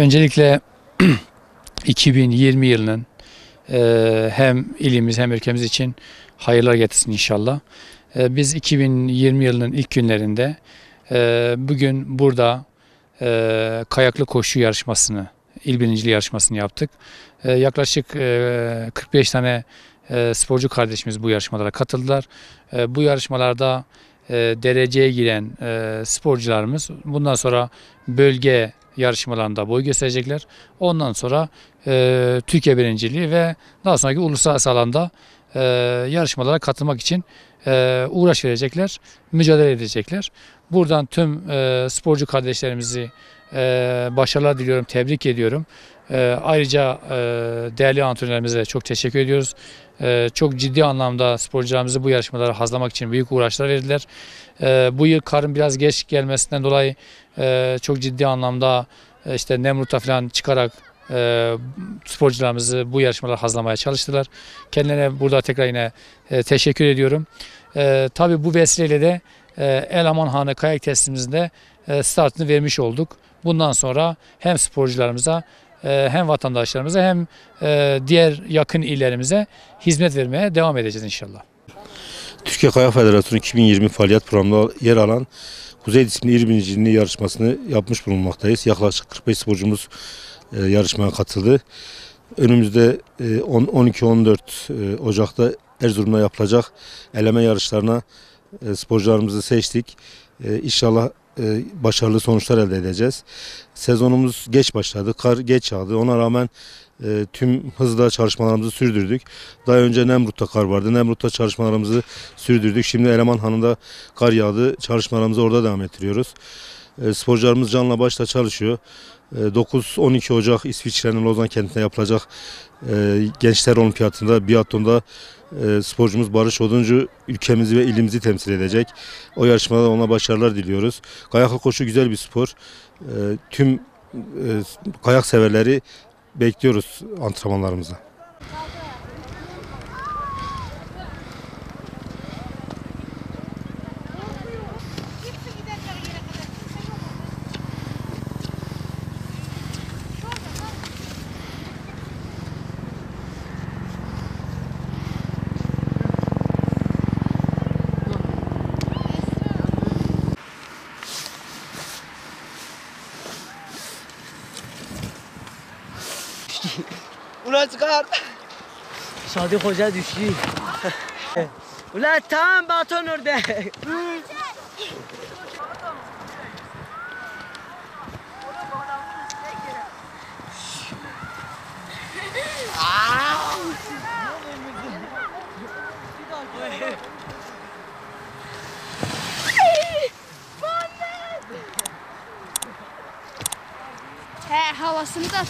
Öncelikle 2020 yılının hem ilimiz hem ülkemiz için hayırlar getirsin inşallah. Biz 2020 yılının ilk günlerinde bugün burada kayaklı koşu yarışmasını, il birinciliği yarışmasını yaptık. Yaklaşık 45 tane sporcu kardeşimiz bu yarışmalara katıldılar. Bu yarışmalarda dereceye giren sporcularımız bundan sonra bölge yarışmalarında boy gösterecekler. Ondan sonra Türkiye birinciliği ve daha sonraki uluslararası alanda yarışmalara katılmak için uğraş verecekler, mücadele edecekler. Buradan tüm sporcu kardeşlerimizi başarılar diliyorum, tebrik ediyorum. Ayrıca değerli antrenörlerimize de çok teşekkür ediyoruz. Çok ciddi anlamda sporcularımızı bu yarışmalara hazırlamak için büyük uğraşlar verdiler. Bu yıl karın biraz geç gelmesinden dolayı çok ciddi anlamda işte Nemrut'a falan çıkarak sporcularımızı bu yarışmalara hazırlamaya çalıştılar. Kendilerine burada tekrar yine teşekkür ediyorum. Tabii bu vesileyle de Elaman Hanı kayak testimizde startını vermiş olduk. Bundan sonra hem sporcularımıza hem vatandaşlarımıza hem diğer yakın illerimize hizmet vermeye devam edeceğiz inşallah. Türkiye Kayak Federasyonu 2020 faaliyet programında yer alan Kuzey Disiplini İl Birinciliği yarışmasını yapmış bulunmaktayız. Yaklaşık 45 sporcumuz yarışmaya katıldı. Önümüzde 12-14 Ocak'ta Erzurum'da yapılacak eleme yarışlarına sporcularımızı seçtik. İnşallah başarılı sonuçlar elde edeceğiz. Sezonumuz geç başladı, kar geç yağdı. Ona rağmen tüm hızla çalışmalarımızı sürdürdük. Daha önce Nemrut'ta kar vardı. Nemrut'ta çalışmalarımızı sürdürdük. Şimdi Eleman Hanı'nda kar yağdı. Çalışmalarımızı orada devam ettiriyoruz. Sporcularımız canla başla çalışıyor. 9-12 Ocak İsviçre'nin Lozan kentinde yapılacak Gençler Olimpiyatı'nda, biatlonda sporcumuz Barış Oduncu ülkemizi ve ilimizi temsil edecek. O yarışmada ona başarılar diliyoruz. Kayaklı koşu güzel bir spor. Tüm kayak severleri bekliyoruz antrenmanlarımıza. Ulan çıkar. Sadık Hoca düştü. Ulan tam baton orada. He havasını da